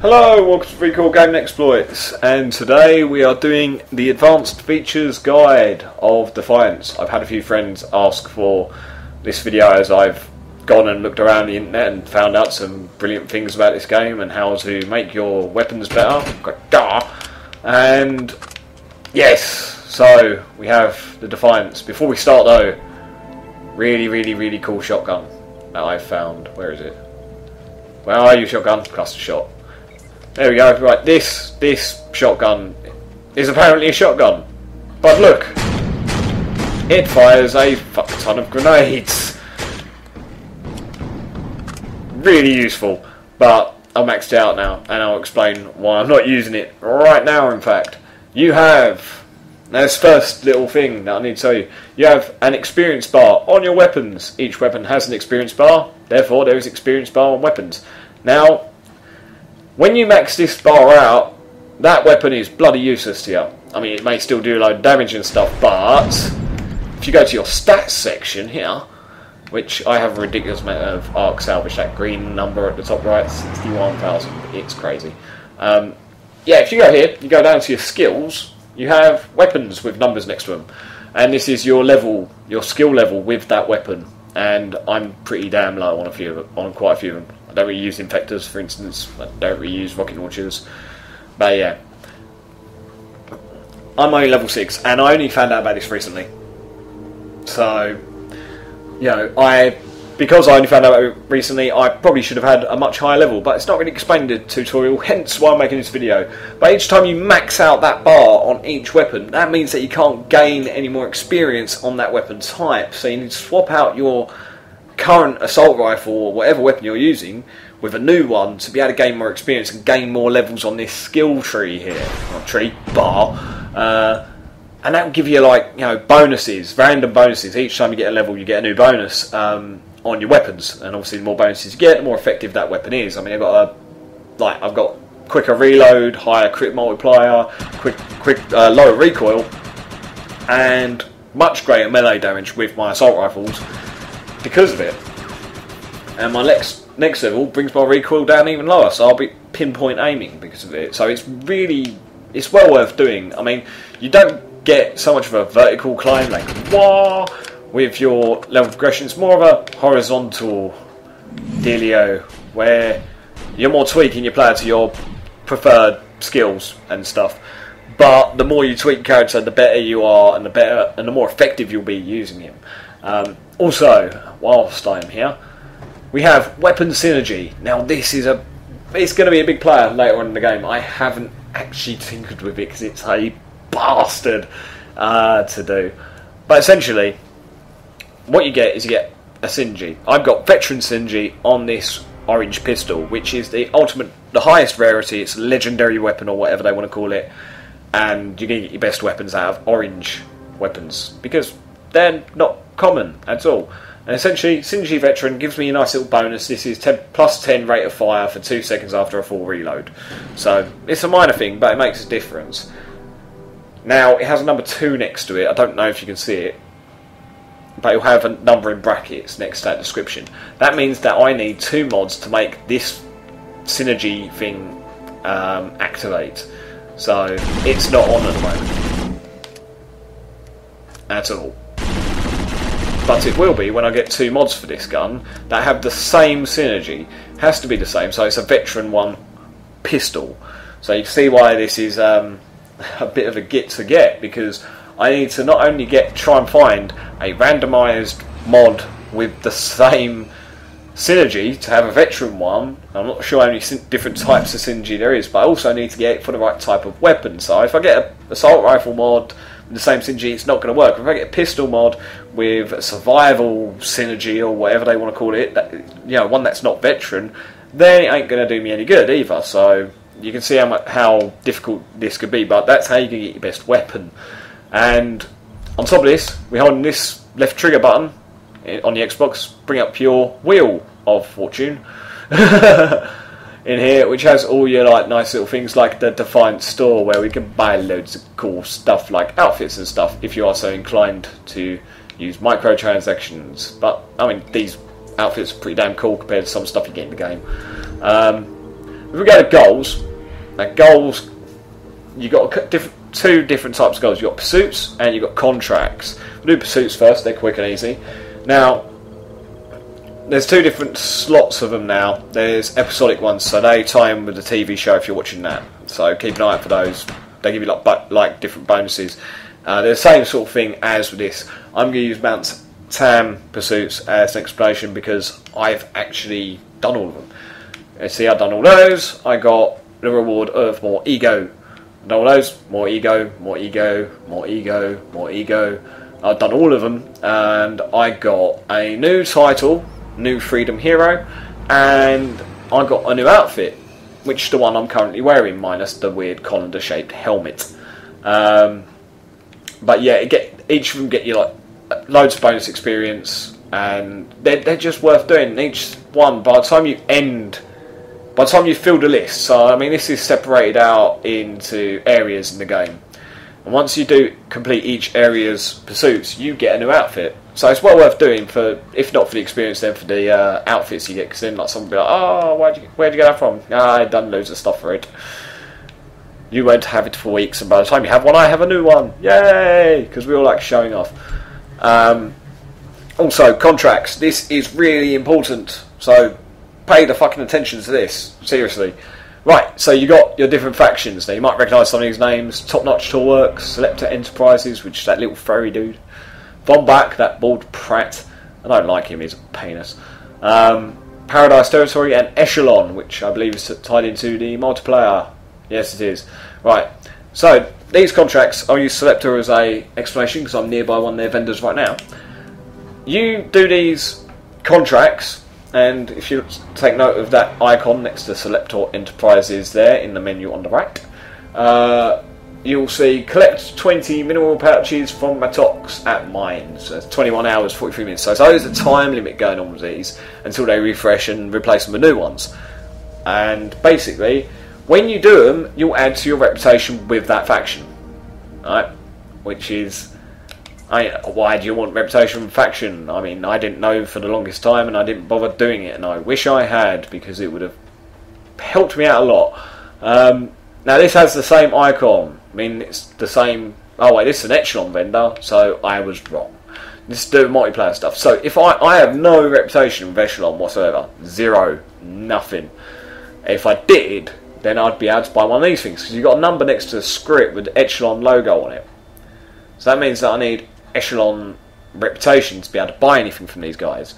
Hello, welcome to Recoils Game Exploits, and today we are doing the Advanced Features Guide of Defiance. I've had a few friends ask for this video as I've gone and looked around the internet and found out some brilliant things about this game and how to make your weapons better. And yes, so we have the Defiance. Before we start though, really cool shotgun that I've found. Where is it? Where are you, shotgun? Cluster shot. There we go. Right, this shotgun is apparently a shotgun, but look, it fires a fuck ton of grenades. Really useful, but I'm maxed out now, and I'll explain why I'm not using it right now. In fact, you have, now this first little thing that I need to tell you, you have an experience bar on your weapons. Each weapon has an experience bar, therefore there is experience bar on weapons. Now, when you max this bar out, that weapon is bloody useless to you. I mean, it may still do a load of damage and stuff, but if you go to your stats section here, which I have a ridiculous amount of arc salvage, that green number at the top right, 61,000, it's crazy. Yeah, if you go here, you go down to your skills, you have weapons with numbers next to them, and this is your level, your skill level with that weapon, and I'm pretty damn low on quite a few of them. I don't really use infectors, for instance. I don't really use rocket launchers. But yeah, I'm only level 6, and I only found out about this recently. So, you know, because I only found out about it recently, I probably should have had a much higher level, but it's not really explained in the tutorial, hence why I'm making this video. But each time you max out that bar on each weapon, that means that you can't gain any more experience on that weapon type. So you need to swap out your current assault rifle or whatever weapon you're using with a new one to be able to gain more experience and gain more levels on this skill tree here, or tree bar, and that will give you, like, you know, bonuses, random bonuses. Each time you get a level, you get a new bonus on your weapons, and obviously the more bonuses you get, the more effective that weapon is. I mean, I've got quicker reload, higher crit multiplier, lower recoil, and much greater melee damage with my assault rifles because of it. And my next level brings my recoil down even lower, so I'll be pinpoint aiming because of it. So it's well worth doing. I mean, you don't get so much of a vertical climb like wah with your level progression. It's more of a horizontal dealio where you're more tweaking your player to your preferred skills and stuff. But the more you tweak your character, the better you are, and the more effective you'll be using him. Also, whilst I am here, we have weapon synergy. Now this is it's going to be a big player later on in the game. I haven't actually tinkered with it because it's a bastard to do. But essentially, what you get is you get a synergy. I've got veteran synergy on this orange pistol, which is the highest rarity. It's a legendary weapon or whatever they want to call it, and you're going to get your best weapons out of orange weapons because they're not common at all. And essentially, Synergy Veteran gives me a nice little bonus. This is plus 10 rate of fire for 2 seconds after a full reload. So it's a minor thing, but it makes a difference. Now, it has a number 2 next to it. I don't know if you can see it, but it'll have a number in brackets next to that description. That means that I need 2 mods to make this Synergy thing activate. So it's not on at the moment at all. But it will be when I get 2 mods for this gun that have the same synergy. Has to be the same, so it's a veteran 1 pistol. So you can see why this is a bit of a git to get, because I need to not only try and find a randomised mod with the same synergy to have a veteran one. I'm not sure how many different types of synergy there is, but I also need to get it for the right type of weapon. So if I get an assault rifle mod with the same synergy, it's not going to work. If I get a pistol mod with a survival synergy or whatever they want to call it, one that's not veteran, then it ain't going to do me any good either. So you can see how difficult this could be, but that's how you can get your best weapon. And on top of this, we're holding this left trigger button on the Xbox, bring up your Wheel of Fortune in here, which has all your nice little things like the Defiance store, where we can buy loads of cool stuff like outfits and stuff if you are so inclined to use microtransactions. But I mean, these outfits are pretty damn cool compared to some stuff you get in the game. If we go to goals, now goals, you got two different types of goals. You got pursuits and you got contracts. We'll do pursuits first. They're quick and easy. Now, there's two different slots of them now. There's episodic ones, so they tie in with the TV show if you're watching that. So keep an eye out for those. They give you like different bonuses. They're the same sort of thing as with this. I'm going to use Mount Tam pursuits as an explanation because I've actually done all of them. You see, I've done all those. I got the reward of more ego. I've done all those. More ego, more ego, more ego, more ego. I've done all of them, and I got a new title, new Freedom Hero, and I got a new outfit, which is the one I'm currently wearing, minus the weird colander-shaped helmet. But yeah, each of them get you like loads of bonus experience, and they're just worth doing. Each one, by the time you fill the list, so I mean this is separated out into areas in the game. And once you do complete each area's pursuits, you get a new outfit. So it's well worth doing, for, if not for the experience, then for the outfits you get. Because then like someone will be like, oh, where'd you get that from? I've done loads of stuff for it. You won't have it for weeks, and by the time you have one, I have a new one. Yay! Because we all like showing off. Also, contracts. This is really important. So pay the fucking attention to this. Seriously. Right, so you got your different factions. Now you might recognise some of these names. Top Notch Toolworks, Selector Enterprises, which is that little furry dude. Von Bach, that bald prat. I don't like him, he's a penis. Paradise Territory and Echelon, which I believe is tied into the multiplayer. Yes, it is. Right, so these contracts, I'll use Selector as a explanation because I'm nearby one of their vendors right now. You do these contracts, and if you take note of that icon next to Selector Enterprises there in the menu on the right, you'll see collect 20 mineral pouches from Matox at mines. So it's 21 hours, 43 minutes. So there's a time limit going on with these until they refresh and replace them with new ones. And basically, when you do them, you'll add to your reputation with that faction. Right? Which is... why do you want reputation faction? I mean, I didn't know for the longest time and I didn't bother doing it, and I wish I had, because it would have helped me out a lot. Now this has the same icon. I mean, it's the same... Oh wait, this is an Echelon vendor, so I was wrong. This is doing multiplayer stuff. So if I have no reputation with Echelon whatsoever. Zero. Nothing. If I did, then I'd be able to buy one of these things, because you've got a number next to the script with the Echelon logo on it. So that means that I need Echelon reputation to be able to buy anything from these guys.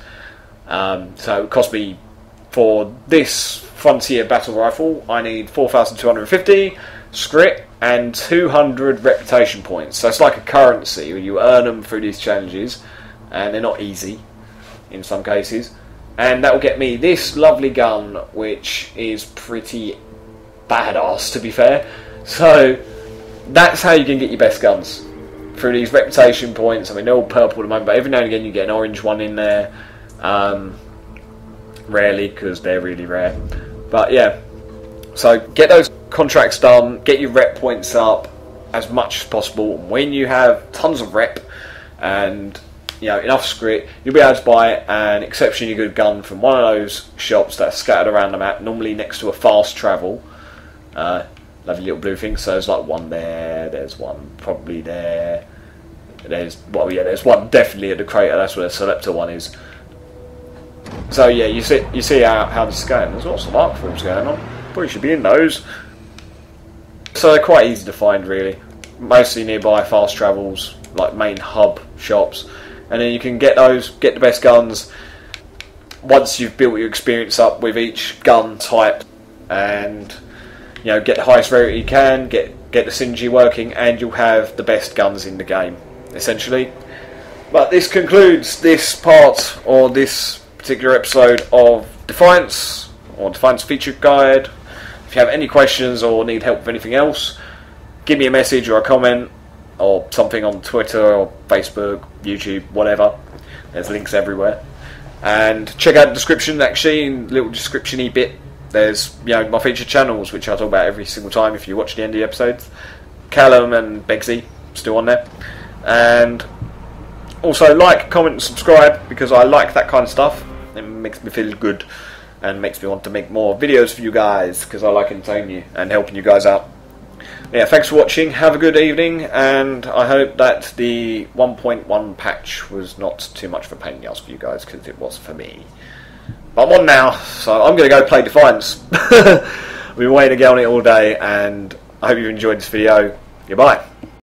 So it cost me, for this Frontier Battle Rifle, I need 4,250 script and 200 reputation points. So it's like a currency where you earn them through these challenges, and they're not easy in some cases. And that will get me this lovely gun, which is pretty badass, to be fair. So that's how you can get your best guns. Through these reputation points. I mean, they're all purple at the moment, but every now and again you get an orange one in there. Rarely, because they're really rare. But yeah, so get those contracts done, get your rep points up as much as possible. When you have tons of rep and enough script, you'll be able to buy an exceptionally good gun from one of those shops that are scattered around the map, normally next to a fast travel. Lovely little blue thing. So there's like one there, there's one probably there, there's one definitely at the crater. That's where the Selector one is. So yeah, you see how this is going. There's lots of arc forms going on. Probably should be in those. So they're quite easy to find, really. Mostly nearby fast travels, like main hub shops, and then you can get those, get the best guns once you've built your experience up with each gun type, and get the highest rarity you can, get the synergy working, and you'll have the best guns in the game, essentially. But this concludes this part, or this particular episode of Defiance, or Defiance Feature Guide. If you have any questions or need help with anything else, give me a message or a comment, or something on Twitter or Facebook, YouTube, whatever. There's links everywhere. And check out the description, actually, in little description-y bit. There's my featured channels, which I talk about every single time if you watch the end of the episodes. Callum and Begsy still on there. And also like, comment and subscribe, because I like that kind of stuff. It makes me feel good. and makes me want to make more videos for you guys, because I like entertaining you and helping you guys out. Yeah, thanks for watching, have a good evening, and I hope that the 1.1 patch was not too much of a pain in the ass for you guys, because it was for me. But I'm on now, so I'm going to go play Defiance. I've been waiting to get on it all day, and I hope you've enjoyed this video. Goodbye.